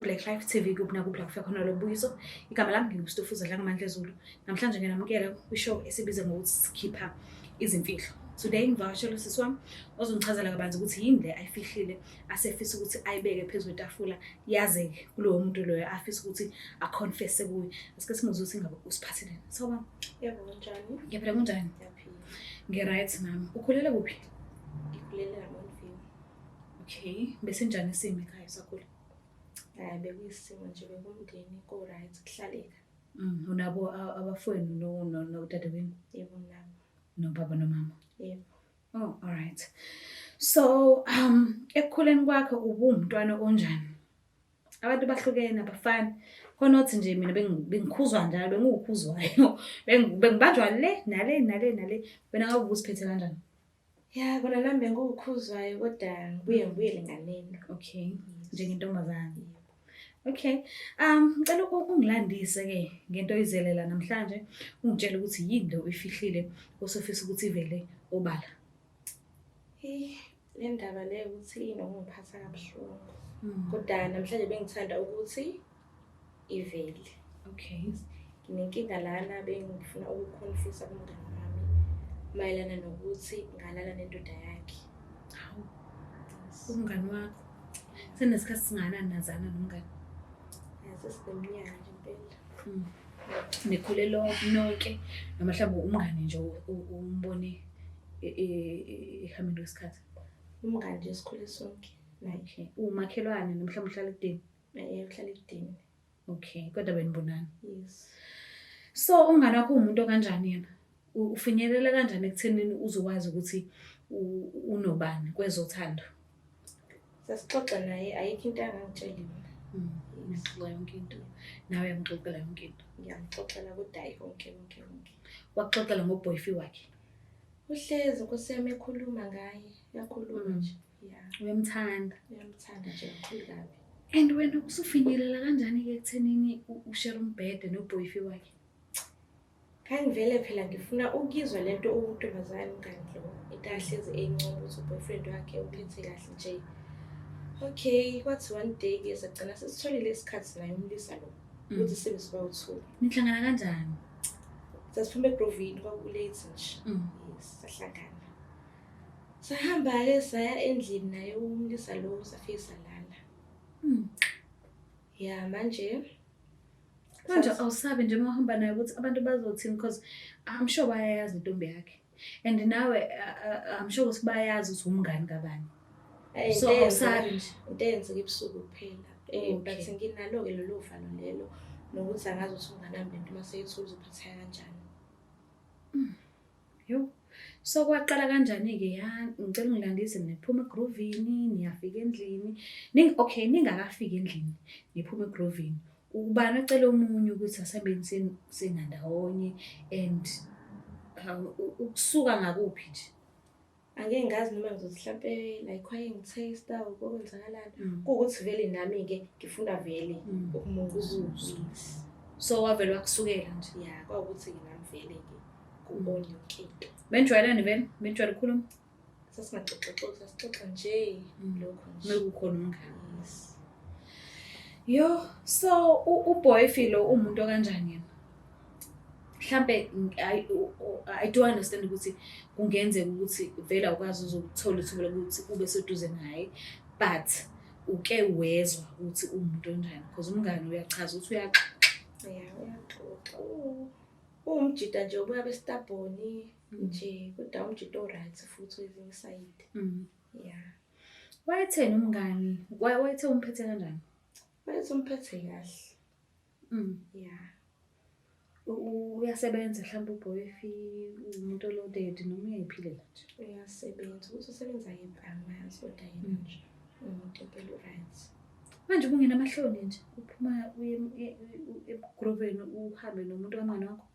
Black Life TV kuphi nakuphi la kufika khona lo Mbuyiso. Igama lami nginguStofuza Dlangamandla Zulu. Namhlanje nginamukela kwi-show esibiza ngokuthi sikhipha izimfihlo. Today ngivakashele usisi wami ozongichazela kabanzi ukuthi yini le ayifihlile asefisa ukuthi ayibeke phezu kwetafula yazeke kulowo muntu loyo afisa ukuthi aconfesse kuye. Asike simuzwe ukuthi ngabe usiphatheleni. Sawubona. Yebo kanjani? Ngiyaphila kunjani? Ngiyaphila. Ngi-right mama. Ukhulele kuphi? Ngikhulele eMontville. Okay. Bese njani isimo ekhaya sakhula? Bekuyisimo nje bekumndeni ko-right kuhlaleka. Unabo abafowenu nodadewenu? Yebo nabo. Nobaba nomama? Yebo. Oh, all right. So, ekukhuleni kwakhe ubumntwana onjani? Abantu bahlukene abafani. Khona othi nje mina bengikhuzwa njalo, bengukhuzwayo. Bengibanjwa le nale. Wena ngabe ubuziphethe kanjani? Ya, kona nami bengukhuzwayo kodwa ngibuyele nganeno. Okay. Njengentombazane. Okay. Ngicela ungilandise ke ngento oyizelela namhlanje. Ungitshele ukuthi yini lo oyifihlile osofisa ukuthi ivele obala. Le ndaba le ukuthi inokungiphatha kabuhlungu. Kodwa namhlanje bengithanda ukuthi ivele. Okay. Nginenkinga lana bengifuna ukukhonfisa kumngani wami mayelana nokuthi ngalala nendoda yakhe. Hawu. Umngani wakho. Senesikhathi singanani nazana nomngani? Sesineminyaka nje impela. Nikhule nonke noma mhlawumbe umngani nje umbone ehambeni kwesikhathi. Umngani nje sikhule sonke. Okay. Umakhelwane mhlawumbe uhlala ekudeni? Uhlala ekudeni. Okay. Kodwa benibonana? Yes. So umngani wakho umuntu kanjani yena? Ufinyelela kanjani ekuthenini uzokwazi ukuthi unobani kwezothando? Sasixoxa naye ayikho into angangitshela yona. Ngixoxa yonke into. Nawe uyamxoxela yonke into. Ngiyamxoxela kodwa hayi konke. Waxoxela ngoboyfriend wakhe? Uhlezi Nkosi yami ekhuluma ngaye, uyakhuluma nje. Yeah. Uyamthanda? Uyamthanda nje kakhulu kabi. And wena usufinyelela kanjani ke ekuthenini ushare umbhede noboyfriend wakhe? Ngivele phela ngifuna ukuzwa lento untombazane ngandlo. Into ahlezi encoma ukuthi uboyfriend wakhe uphethe kahle nje. Okay, kwathi one day ke sagcina sesitholile isikhathi naye umlisa lo. Ukuthi sibe sibawu2. Nihlangana kanjani? Sasiphume eGrovini kwakulate nje. Yes, sahlangana. Sahamba ke saya endlini naye umlisa lo safika salala. Yeah, manje Manje awusabi nje mawuhamba naye ukuthi abantu bazothini because I'm sure bayayazi intombi yakhe. And nawe I'm sure ukuthi bayazi ukuthi umngani kabani. So awusabi nje. Into eyenzeka ebusuku kuphela. But nginalo ke lolu valo lelo nokuthi angazi ukuthi umngani wami lento maseyithola uzophatha kanjani. Yo. So kwaqala kanjani ke ngicela ungilandise niphuma eGrovini niyafika endlini. Okay, ningakafika endlini. Niphuma eGrovini. Ubani ecela omunye ukuthi asebenze singandawonye and ukusuka ngakuphi nje? Angeke ngazi noma ngizothi mhlambe like wayengitesta ukwenzakalana. Kuukuthi vele nami ke ngifuna vele ukumunguzuzwa. So wavele wakusukela nje. Yeah, kwaukuthi nami vele ke kubona yonke into. Benjwayelani vele? Benjwayele ukukhuluma? Sasixoxa nje lokho nje. Mekukhona umngani. Yes. Yo, so uboyfriend lo umuntu kanjani yena? Mhlambe I do understand ukuthi kungenzeka ukuthi vela ukwazi uzokuthola ithuba lokuthi ube seduze naye, but uke wezwa ukuthi umuntu onjani because umngani uyachaza ukuthi uyaxoxa. Umjida nje ubuya bestabhoni nje kodwa umjida oright futhi kwezinye side. Yeah. Wayetheni umngani? Wayethe umphethe kanjani? Wayethe umphethe kahle. Yeah. Uyasebenza mhlawumbe uboyfriend umuntu oloded noma uyayiphilela nje? Uyasebenza ukuthi usebenza amazi kodwa yena nje umuntu empela right. Manje kungena amahloni nje uphuma uye eGrovini uhambe nomuntu kamngani wakho?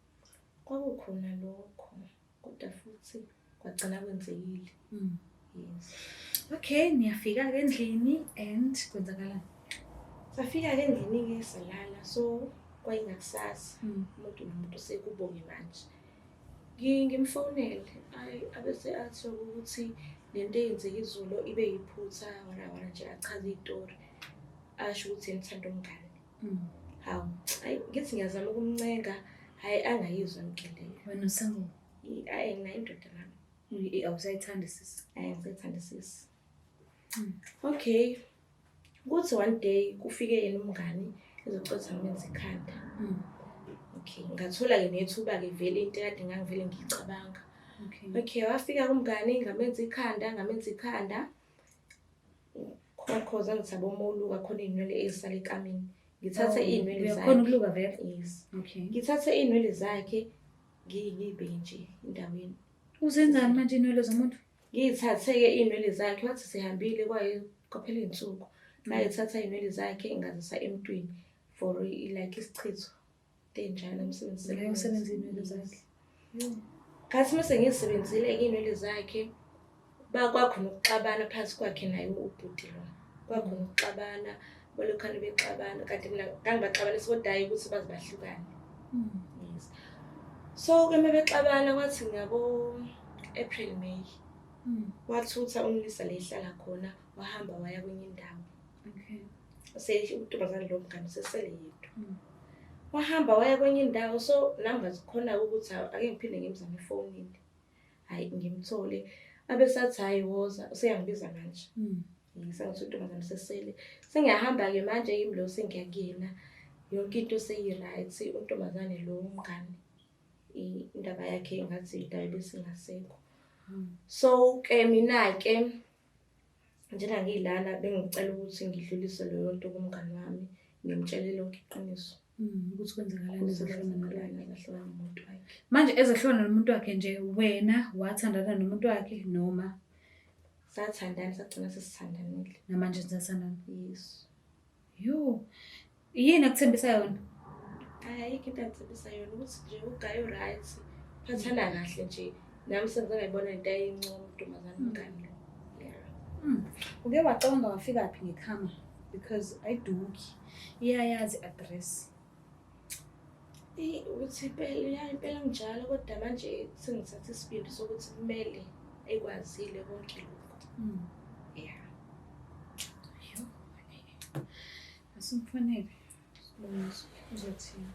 Kwakukhona lokho kodwa futhi kwagcina kwenzekile. Yes. Okay, niyafika ke endlini and kwenzakalani? Safika ke endlini ke salala so kwayingakusasa umuntu nomuntu sekubonge manje. Ngimfonele abese athi ukuthi lento eyenzeka izolo ibe yiphutha wala nje achaza izitori. asho ukuthi ngithanda umngane. Hawu, hayi ngithi ngiyazama ukumncenga, hayi angayizwa ngikeleyo. Wena usango Hayi nginayo indoda nami. awusayithanda sisi. Hayi ngisethanda sisi. Okay. Kuthi one day kufike yena umngani ezocotha ngimenze ikhanda. Okay, ngathola-ke nethuba ke vele into kade ngangivele ngiyicabanga. Okay, wafika kumngani ngamenza ikhanda. Khoza ngithaba umoluka khona inwele ezisala ekamini. Ngithatha inwele zakhe. Uyakhona ukuluka vele? Yes. Okay. Ngithatha inwele zakhe ngiyibeke nje endaweni. Uzenzani manje inwele zomuntu? Ngithathe-ke inwele zakhe wathi sihambile kwaphela izinsuku. Ngayithatha inwele zakhe ngazisa emntwini for like isichitho. Enjalo umsebenzi. Leyo usebenza inwele zakhe. Kathi mase ngizisebenzile inwele zakhe bakwakhona ukuxabana phakathi kwakhe naye ubhuti lo. Kwakhona ukuxabana, balokhana bexabana kanti mina ngangibaxabanisa kodwa hayi ukuthi baze bahlukane. Yes. So ke mebexabana kwathi ngabo April May. Wathutha umlisa lehlala khona wahamba waya kwenye indawo. Okay. Untombazane lo mngani sesele yedwa. Wahamba waya kwenye indawo so nami ngazikhona ukuthi ake ngiphinde ngimzame efonini. Hayi ngimthole abesathi hayi woza useyangibiza manje. Ngisangathi untombazane sesele. Sengiyahamba ke manje imlo sengiyakuyena. Yonke into seyi-right untombazane lo mngani. Indaba yakhe ngathi idala besingasekho. So ke mina ke njena ngilana bengicela ukuthi ngidlulise leyo nto kumngani wami ngimtshele lonke iqiniso. Ukuthi kwenzakalani ezehlona nomuntu wakhe. Manje ezehlona nomuntu wakhe nje wena wathandana nomuntu wakhe noma sathandana sagcina sesithandanile namanje nisathandana? Yes. Yo. Yini akuthembisa yona? Ayikho into angithembisa yona ukuthi nje ugayi right. Phathana kahle nje. Nami sengize ngayibona into ayincono untombazane umngani. Uke wacabanga wafika phi ngekhama because ayiduki. Iyayazi address. Uthi impela njalo kodwa manje sengithatha isibindi sokuthi kumele ekwazile konke lokho. Yeah. Yo. Asimfanele. Sibonise uzothini.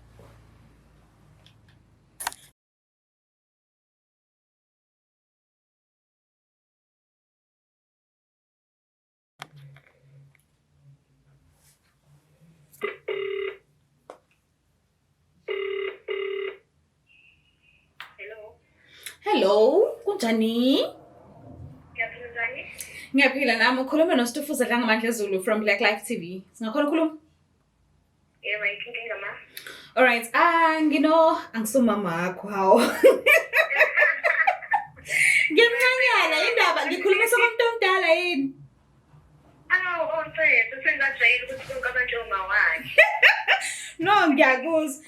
Hello, kunjani? Ngiyaphila nami ukhuluma noStufuza la ngamandla Zulu from Black Life TV. Singakhona ukukhuluma? Yebo, inkinga ma. Alright, angisumama wakho hawo. Ngiyamncanyana indaba ngikhulumisa umuntu omdala yini? Mfethu sengajayele ukuthi bonke abantu omawakhe. No, ngiyakuzwa.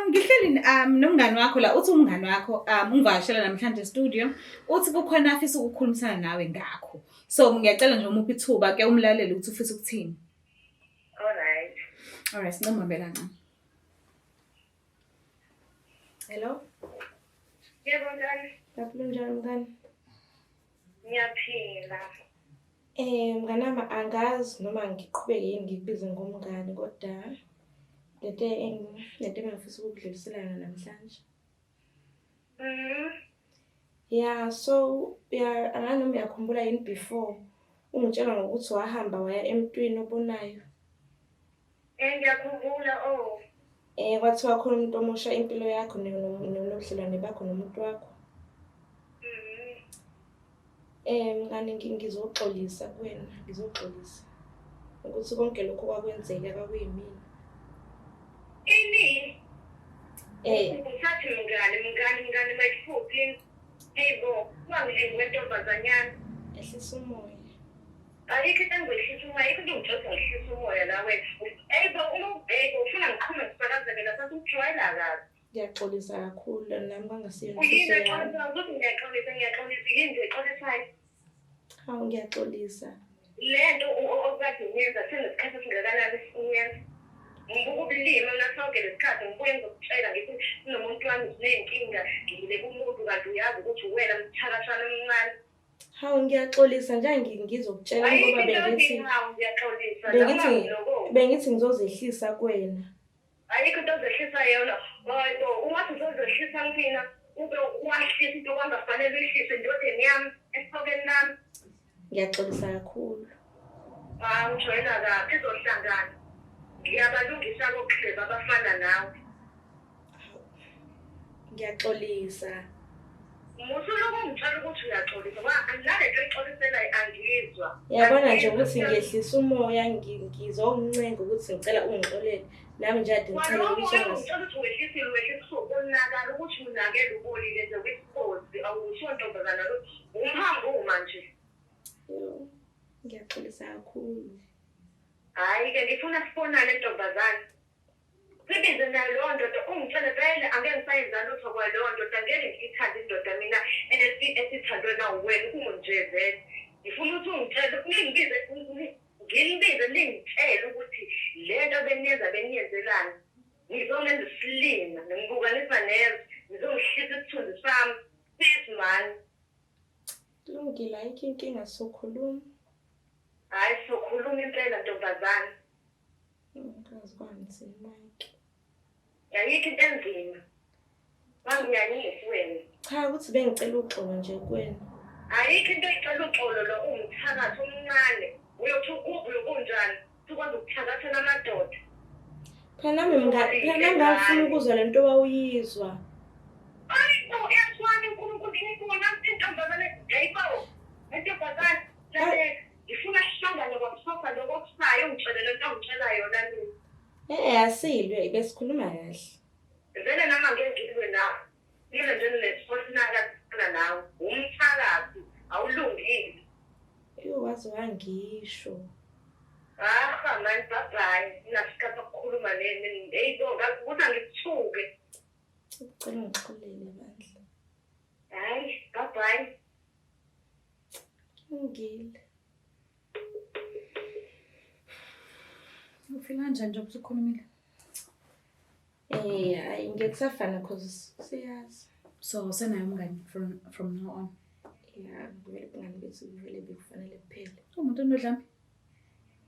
Ngihleli nomngani wakho la uthi umngani wakho ungivashela namhlanje studio uthi kukhona afisa ukukhulumisana nawe ngakho. So ngiyacela nje umuphi ithuba ke umlaleli ukuthi ufisa ukuthini. Alright, sinomabela ncane. Hello? Yebo mngani. Kaphela njani mngani? Ngiyaphila. Mnganami angazi noma ngiqhubeke yini ngikubize ngomngani kodwa lento engifisa ukudluliselana namhlanje. Yeah, so anganoma uyakhumbula yini before ungitshela ngokuthi wahamba waya emntwini obonayo. Ngiyakhumbula Kwathiwa khona umuntu omusha impilo yakho nobudlelwane bakho nomuntu wakho. Mngani ngizoxolisa kuwena, ngizoxolisa ukuthi konke lokho kwakwenzeka kwakuyimina. Ini? Usathi mngani mayifuphi. Hey bo, mangilenge wentombazanyana. Ehlisa umoya. Ayikho into engiyehlisa umoya, ayikho into engijotha ngehlisa umoya la wethu. Hey bo, uma ubheka ufuna ngiqhume ngisakazeke la sathi ujwayela kabi. Ngiyaxolisa kakhulu nami kangasiyona Uyini exolisa ukuthi ngiyaxolisa yini nje exolisayo? Hawu ngiyaxolisa. Lento okade uyenza senesikhathi esingakanani siyenza. Ngibuka ubulima nasonke lesikhathi ngibuye ngizokutshela ngithi kunomuntu wami unenkinga ngile kumuntu kanti uyazi ukuthi uwena mthakashana omncane. Hawu ngiyaxolisa nje ngizokutshela ngoba bengithi Hawu ngiyaxolisa Bengithi ngizozehlisa kuwena. Ayikho into ozehlisa yona. Hayibo, ungathi uzozehlisa mina ube wahlisa into okungafanele uyihlise endodeni yami esifokeni lami. Ngiyaxolisa kakhulu. Ngijwayela kabi izohlangana. Ngiyabalungisa kokuhleba abafana nawe. Ngiyaxolisa. Musuloku ngitshela ukuthi uyaxolisa. Nale nto exolisela angizwa. Yabona nje ukuthi ngehlisa umoya ngizoncenga ukuthi ngicela ungixolele. Nami nje ade ngicela ukuthi ngicela ukuthi wehlise usobonakala ukuthi unakele ubolile nje kwisport awusho ntombazana lo umhambo manje. Ngiyaxolisa kakhulu. Hayi ke ngifuna sibonane ntombazana. Sibize nayo leyo ndoda ungitshele vele angeke ngisayenza lutho kwaleyo ndoda ngeke ngiyithande indoda mina esithandwe nawe wena kunje vele. Ngifuna ukuthi ungitshele ngilibize lingitshele ukuthi lento beniyenzelani. Ngizongenza isilima ngibukanisa nezwe ngizongihlisa isithunzi sami peace man. Lungile ayikho inkinga sokhuluma. Hayi sokhuluma impela ntombazana. Ngikazi kwanzima ke. Ayikho into enzima. Banginyanyisi wena. Cha ukuthi bengicela uxolo nje kuwena. Ayikho into ecela uxolo lo umthakathi omncane. Uyothi ukunjani? Sikwazi ukuthakatha namadoda. Phela nami ngifuna ukuzwa lento owawuyizwa. Ayi no eswani uNkulunkulu ngikubona intombazane yayibawo. Intombazane lalela ngifuna sihlangane kwakusofa lokusayo ungitshele lento ongitshela yona mina. Asilwe besikhuluma kahle. Vele nama ngengilwe nawe. Yile nje nesifosina nawe. Umthakathi awulungile. Wazi wangisho. Man, bye-bye. Nasikhathi ukukhuluma nini. Eyibo, ngakuthi ngithuke. Ucela ngixolele bandla. Hayi, bye-bye. Ngile. Ufila kanjani nje usukhulumile? Hayi ngikusafana cause siyazi. So senayo umngani from now on. Yeah, vele bengani bethu vele bekufanele kuphele. Umuntu onodlami?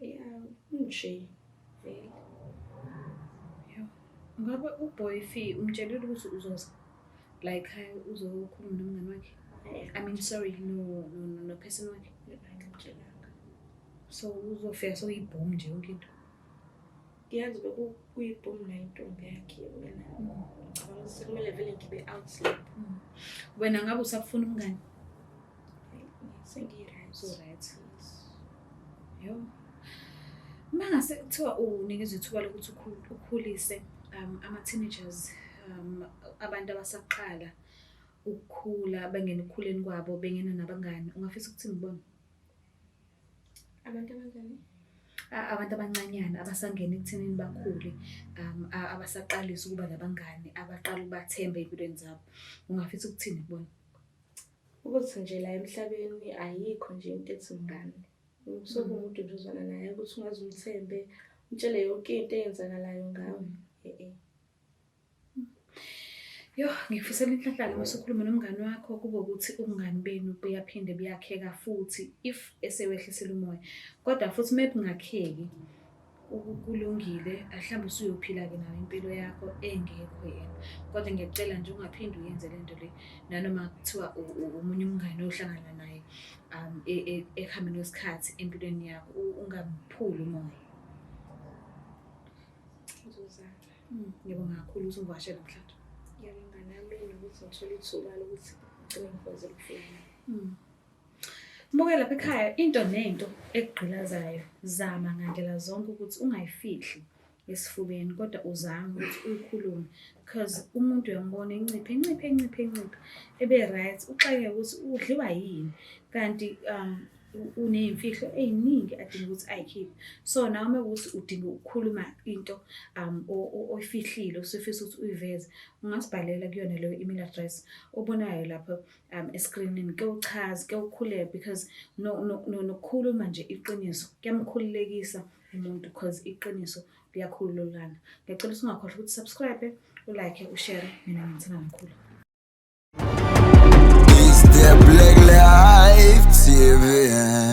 Yeah, nje vele. Yo. Ngabe uBoyfi umtshelile ukuthi uzoza like uzokhuluma nomngani wakhe? I mean sorry no person wakhe. Ngimtshelanga. So uzofika so ibhom nje yonke into. Ngiyazi bekuyibhom la intombi yakhe mina. Ngicabanga ukuthi kumele vele ngibe out lapho. Wena ngabe usafuna umngani? Sengiright. So right. Yo. Mangase kuthiwa unikeza ithuba lokuthi ukhulise ama-teenagers abantu abasaqala ukukhula bengena ekukhuleni kwabo bengena nabangani ungafisa ukuthini ngibona? Abantu abangani? Abantu abancanyana abasangena ekuthenini bakhule abasaqalisa ukuba nabangani abaqala ukubathemba empilweni zabo ungafisa ukuthini ngibona? Ukuthi nje la emhlabeni ayikho nje into ethi ngani. Sokumuntu nje uzwana naye ukuthi ungaze umthembe umtshele yonke into eyenzakalayo ngawe. Yo, ngifisela inhlahlala mase ukhuluma nomngani wakho kube ukuthi ubungani benu buyaphinde buyakheka futhi if esewehlisela umoya. Kodwa futhi mebungakheki kulungile mhlawumbe usuyophila ke nawe impilo yakho engekho yena. Kodwa ngiyacela nje ungaphindi uyenze lento le nanoma kuthiwa umunye umngane ohlangana naye ehambeni wesikhathi empilweni yakho ungamphuli umoya. Ngizozama. Ngibonga kakhulu ukuthi ungivashele namhlanje. Ngiyabonga nami nokuthi ngithola ithuba lokuthi ngicela ngikwazi ukufika. Mbuke lapha ekhaya into nento ekugqilazayo zama ngandlela zonke ukuthi ungayifihli esifubeni kodwa uzama ukuthi uyikhulume because umuntu uyambona enciphe ebe right uxake ukuthi udliwa yini kanti unezimfihlo eziningi adinga ukuthi ayikhiphe. So nawe ukuthi udinga ukukhuluma into oyifihlile usufisa ukuthi uyiveze ungasibhalela kuyona leyo email address obonayo lapha escreenini ke uchaze ke ukhuleke because nokukhuluma nje iqiniso kuyamkhululekisa umuntu because iqiniso liyakhululana. Ngicela ungakhohlwa ukuthi subscribe, ulike, ushare mina ngithanda kakhulu. It's the Black Life TV.